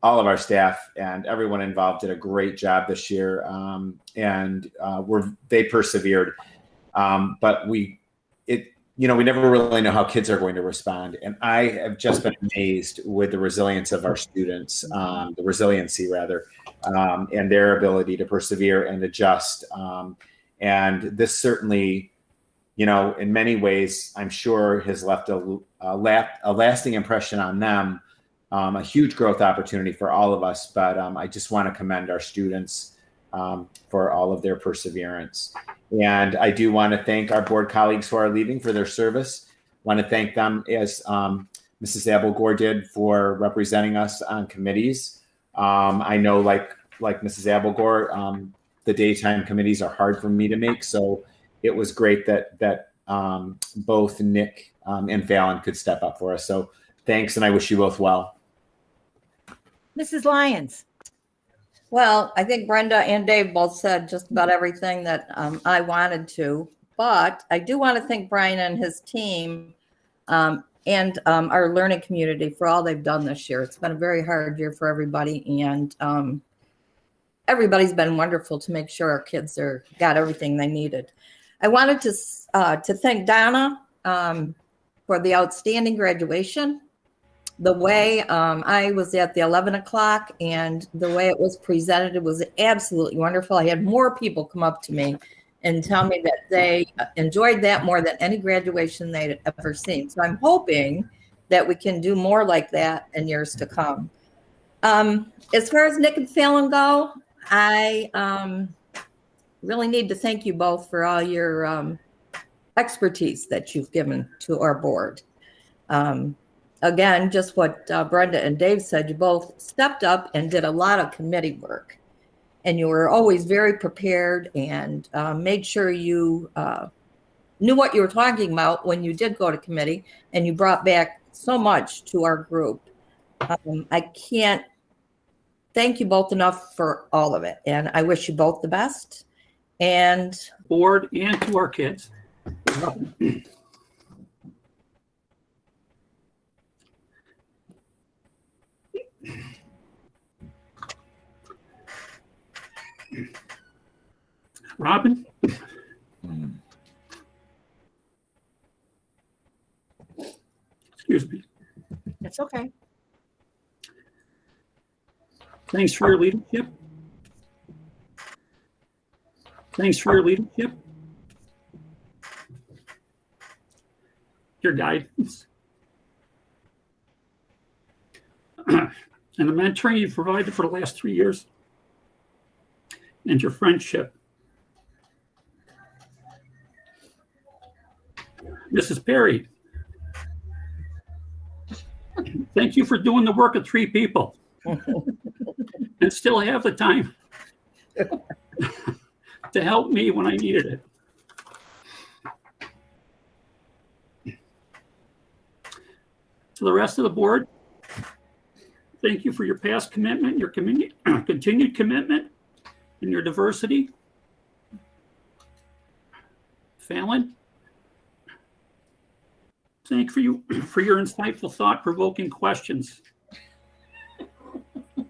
Speaker 9: all of our staff and everyone involved did a great job this year, and they persevered. But we never really know how kids are going to respond. And I have just been amazed with the resilience of our students, the resiliency rather, and their ability to persevere and adjust. And this certainly, in many ways, I'm sure has left a lasting impression on them, a huge growth opportunity for all of us. But I just want to commend our students for all of their perseverance. And I do want to thank our board colleagues who are leaving for their service. I want to thank them, as Mrs. Abelgor did, for representing us on committees. I know, like Mrs. Abelgor, the daytime committees are hard for me to make. So it was great that both Nick and Fallon could step up for us. So thanks, and I wish you both well.
Speaker 2: Mrs. Lyons.
Speaker 5: Well, I think Brenda and Dave both said just about everything that I wanted to, but I do want to thank Brian and his team and our learning community for all they've done this year. It's been a very hard year for everybody, and everybody's been wonderful to make sure our kids got everything they needed. I wanted to thank Donna for the outstanding graduation. The way I was at the 11 o'clock and the way it was presented, it was absolutely wonderful. I had more people come up to me and tell me that they enjoyed that more than any graduation they'd ever seen. So I'm hoping that we can do more like that in years to come. As far as Nick and Fallon go, I really need to thank you both for all your expertise that you've given to our board. Again, just what Brenda and Dave said, you both stepped up and did a lot of committee work. And you were always very prepared and made sure you knew what you were talking about when you did go to committee, and you brought back so much to our group. I can't thank you both enough for all of it. And I wish you both the best. And
Speaker 13: board and to our kids. Robin? Excuse me.
Speaker 2: It's okay.
Speaker 13: Thanks for your leadership. Thanks for your leadership. Your guidance. And the mentoring you provided for the last 3 years. And your friendship. Mrs. Perry, thank you for doing the work of 3 people and still have the time to help me when I needed it. To the rest of the board, thank you for your past commitment, your continued commitment, and your diversity. Fallon, thank you for your insightful, thought-provoking questions.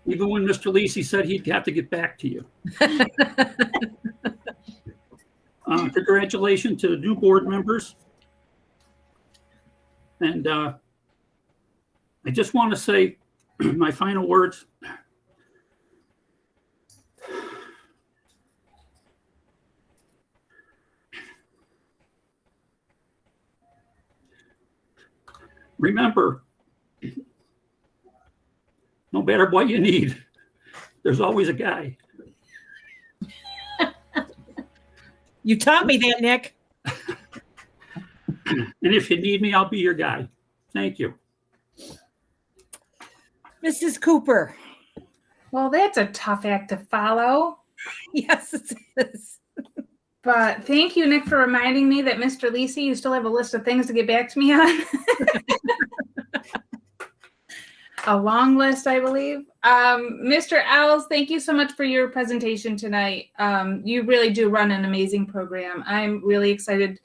Speaker 13: Even when Mr. Lisi said he'd have to get back to you. Congratulations to the new board members. And I just want to say my final words. Remember, no matter what you need, there's always a guy.
Speaker 2: You taught me that, Nick.
Speaker 13: And if you need me, I'll be your guy. Thank you.
Speaker 2: Mrs. Cooper.
Speaker 11: Well, that's a tough act to follow.
Speaker 2: Yes, it is.
Speaker 11: But thank you, Nick, for reminding me that Mr. Lisi, you still have a list of things to get back to me on. A long list, I believe. Mr. Owls, thank you so much for your presentation tonight. You really do run an amazing program. I'm really excited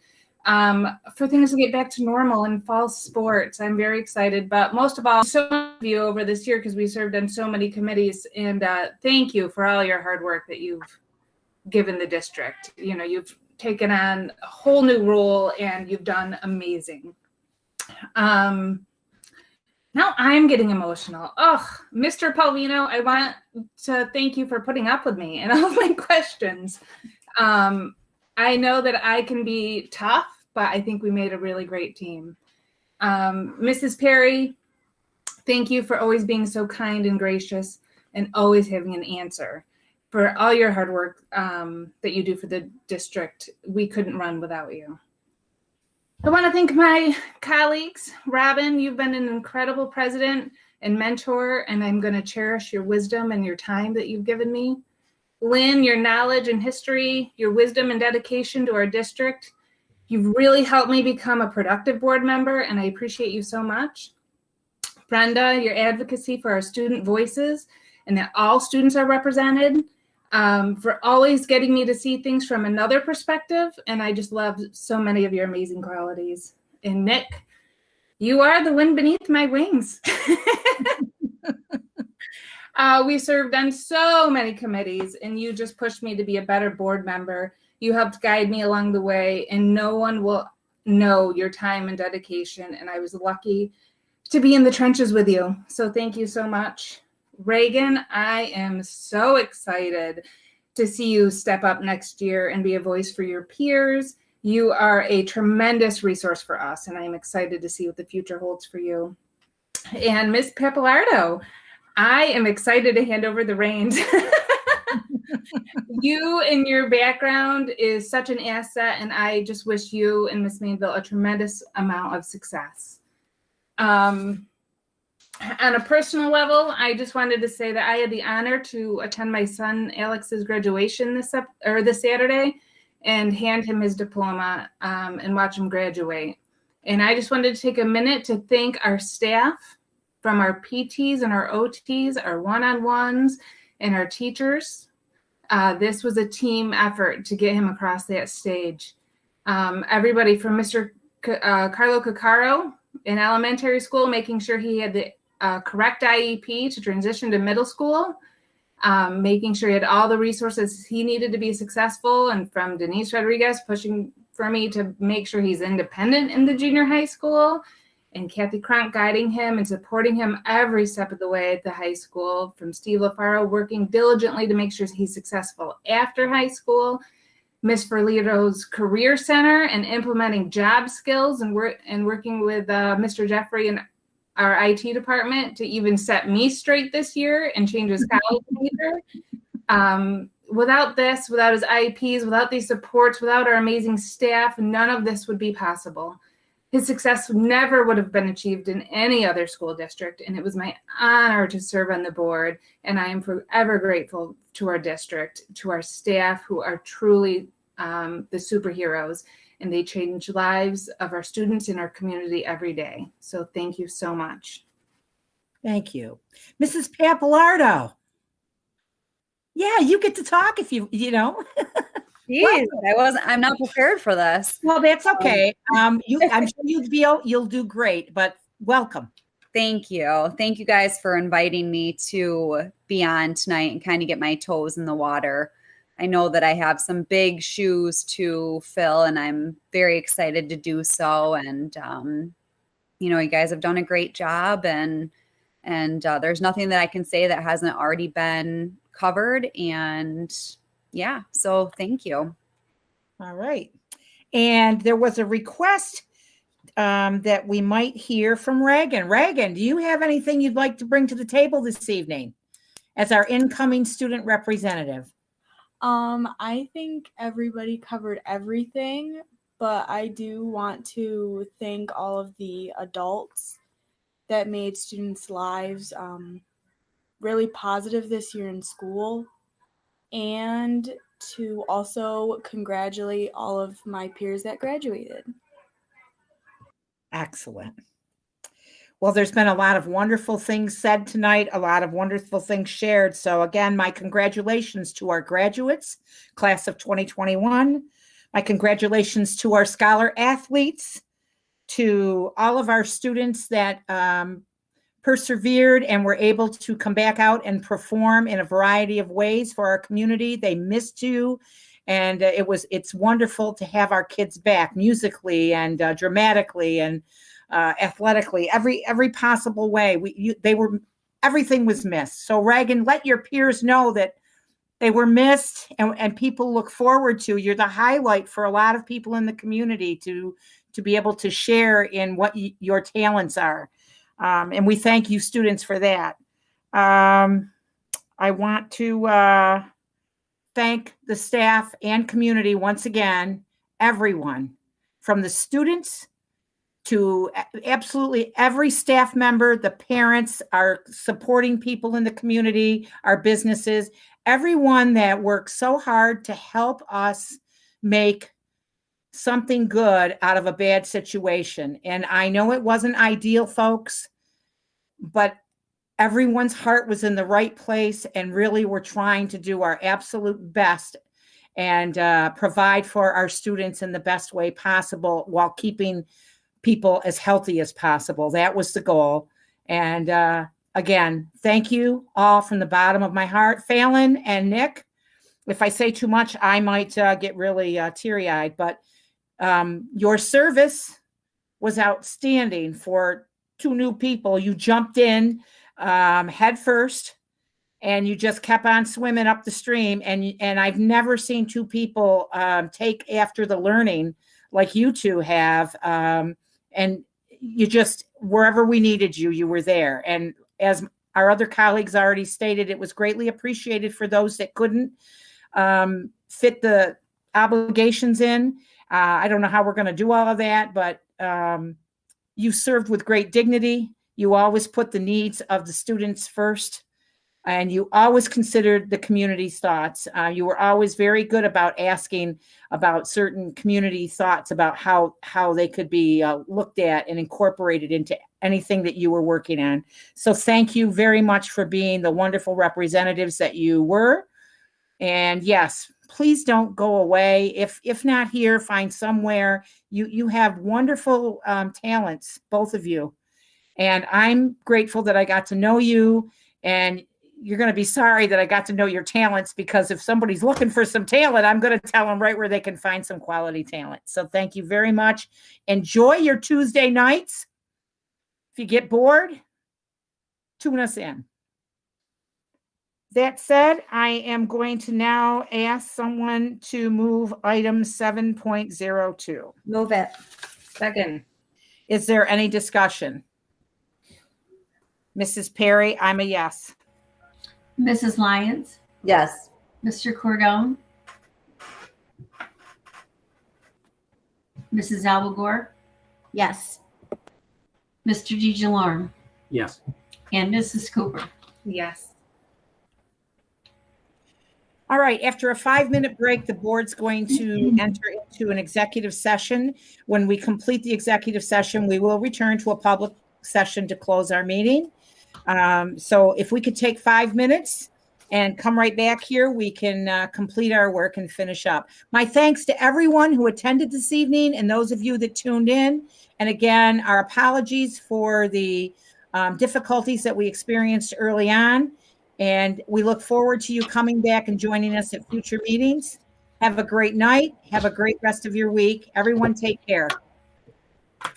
Speaker 11: for things to get back to normal in fall sports. I'm very excited, but most of all, so much of you over this year because we served on so many committees. And thank you for all your hard work that you've given the district. You know, you've taken on a whole new role and you've done amazing. Now I'm getting emotional. Oh, Mr. Palvino, I want to thank you for putting up with me and all my questions. I know that I can be tough, but I think we made a really great team. Mrs. Perry, thank you for always being so kind and gracious and always having an answer. For all your hard work that you do for the district, we couldn't run without you. I want to thank my colleagues. Robin, you've been an incredible president and mentor, and I'm going to cherish your wisdom and your time that you've given me. Lynn, your knowledge and history, your wisdom and dedication to our district. You've really helped me become a productive board member, and I appreciate you so much. Brenda, your advocacy for our student voices and that all students are represented. For always getting me to see things from another perspective. And I just love so many of your amazing qualities. And Nick, you are the wind beneath my wings. We served on so many committees and you just pushed me to be a better board member. You helped guide me along the way and no one will know your time and dedication. And I was lucky to be in the trenches with you. So thank you so much. Reagan, I am so excited to see you step up next year and be a voice for your peers. You are a tremendous resource for us, and I'm excited to see what the future holds for you. And Ms. Pappalardo, I am excited to hand over the reins. You and your background is such an asset, and I just wish you and Ms. Mainville a tremendous amount of success. On a personal level, I just wanted to say that I had the honor to attend my son Alex's graduation this Saturday and hand him his diploma and watch him graduate. And I just wanted to take a minute to thank our staff, from our PTs and our OTs, our one-on-ones, and our teachers. This was a team effort to get him across that stage. Everybody from Mr. Carlo Caccaro in elementary school, making sure he had the correct IEP to transition to middle school, making sure he had all the resources he needed to be successful, and from Denise Rodriguez pushing for me to make sure he's independent in the junior high school, and Kathy Cronk guiding him and supporting him every step of the way at the high school, from Steve LaFaro working diligently to make sure he's successful after high school, Ms. Ferlito's Career Center and implementing job skills, and working with Mr. Jeffrey and our IT department to even set me straight this year and change his college major. Without this, without his IEPs, without these supports, without our amazing staff, none of this would be possible. His success never would have been achieved in any other school district, and it was my honor to serve on the board, and I am forever grateful to our district, to our staff, who are truly the superheroes, and they change lives of our students in our community every day. So thank you so much.
Speaker 2: Thank you. Mrs. Pappalardo. Yeah, you get to talk if you know.
Speaker 14: Jeez, I'm not prepared for this.
Speaker 2: Well, that's okay. I'm sure you'll do great, but welcome.
Speaker 14: Thank you. Thank you guys for inviting me to be on tonight and kind of get my toes in the water. I know that I have some big shoes to fill, and I'm very excited to do so. And, you guys have done a great job, and there's nothing that I can say that hasn't already been covered. And yeah, so thank you.
Speaker 2: All right. And there was a request that we might hear from Reagan. Reagan, do you have anything you'd like to bring to the table this evening as our incoming student representative?
Speaker 15: I think everybody covered everything, but I do want to thank all of the adults that made students' lives really positive this year in school, and to also congratulate all of my peers that graduated.
Speaker 2: Excellent. Well, there's been a lot of wonderful things said tonight, a lot of wonderful things shared. So again, my congratulations to our graduates, class of 2021. My congratulations to our scholar athletes, to all of our students that persevered and were able to come back out and perform in a variety of ways for our community. They missed you. And it's wonderful to have our kids back musically and dramatically and athletically, every possible way. Everything was missed. So Reagan, let your peers know that they were missed, and people look forward to. You're the highlight for a lot of people in the community to be able to share in what your talents are. And we thank you, students, for that. I want to thank the staff and community once again, everyone, from the students to absolutely every staff member, the parents, our supporting people in the community, our businesses, everyone that works so hard to help us make something good out of a bad situation. And I know it wasn't ideal, folks, but everyone's heart was in the right place, and really we're trying to do our absolute best and provide for our students in the best way possible while keeping people as healthy as possible. That was the goal. And again, thank you all from the bottom of my heart. Fallon and Nick, if I say too much, I might get really teary-eyed, but your service was outstanding for two new people. You jumped in head first, and you just kept on swimming up the stream. And I've never seen two people take after the learning like you two have. And you just, wherever we needed you, you were there. And as our other colleagues already stated, it was greatly appreciated for those that couldn't fit the obligations in. I don't know how we're going to do all of that, but you served with great dignity. You always put the needs of the students first. and you always considered the community's thoughts. You were always very good about asking about certain community thoughts about how they could be looked at and incorporated into anything that you were working on. So thank you very much for being the wonderful representatives that you were. And yes, please don't go away. If not here, find somewhere. You have wonderful talents, both of you. And I'm grateful that I got to know you. And you're going to be sorry that I got to know your talents, because if somebody's looking for some talent, I'm going to tell them right where they can find some quality talent. So thank you very much. Enjoy your Tuesday nights. If you get bored, tune us in. That said, I am going to now ask someone to move item 7.02.
Speaker 12: Move it.
Speaker 11: Second.
Speaker 2: Is there any discussion? Mrs. Perry, I'm a yes.
Speaker 10: Mrs. Lyons,
Speaker 5: Yes.
Speaker 10: Mr. Cordone, Mrs. Albagore,
Speaker 12: Yes.
Speaker 10: Mr. DeJarme,
Speaker 13: Yes.
Speaker 10: and Mrs. Cooper.
Speaker 11: Yes.
Speaker 2: All right, after a 5-minute break, the board's going to enter into an executive session. When we complete the executive session, we will return to a public session to close our meeting. So if we could take 5 minutes and come right back here, we can complete our work and finish up. My thanks to everyone who attended this evening and those of you that tuned in. And again, our apologies for the difficulties that we experienced early on. And we look forward to you coming back and joining us at future meetings. Have a great night. Have a great rest of your week. Everyone take care.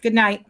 Speaker 2: Good night.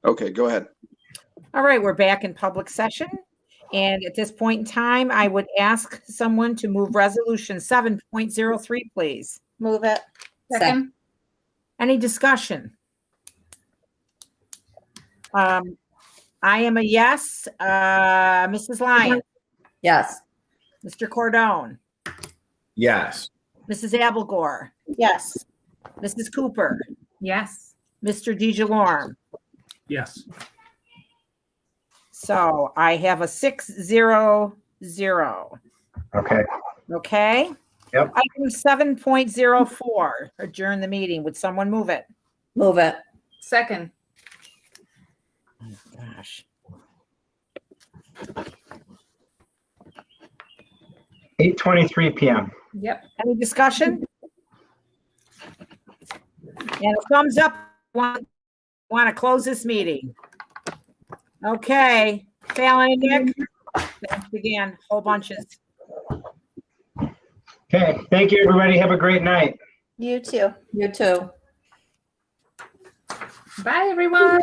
Speaker 3: Okay, go ahead.
Speaker 2: All right, we're back in public session. And at this point in time, I would ask someone to move resolution 7.03, please.
Speaker 12: Move it.
Speaker 11: Second.
Speaker 2: Any discussion? I am a yes. Mrs. Lyon,
Speaker 5: Yes.
Speaker 2: Mr. Cordone,
Speaker 9: Yes.
Speaker 2: Mrs. Abelgore,
Speaker 12: Yes.
Speaker 2: Mrs. Cooper,
Speaker 11: Yes.
Speaker 2: Mr. DeJalorme.
Speaker 13: Yes.
Speaker 2: So I have a 6-0-0.
Speaker 1: Okay.
Speaker 2: Okay?
Speaker 1: Yep.
Speaker 2: Item 7.04, adjourn the meeting. Would someone move it?
Speaker 5: Move it.
Speaker 11: Second.
Speaker 2: Gosh.
Speaker 1: 8:23 p.m.
Speaker 11: Yep.
Speaker 2: Any discussion? And a thumbs up. Want to close this meeting? Okay. Fallon and Nick, thanks again. Whole bunches.
Speaker 1: Okay. Thank you, everybody. Have a great night.
Speaker 12: You too.
Speaker 5: You too.
Speaker 11: Bye, everyone.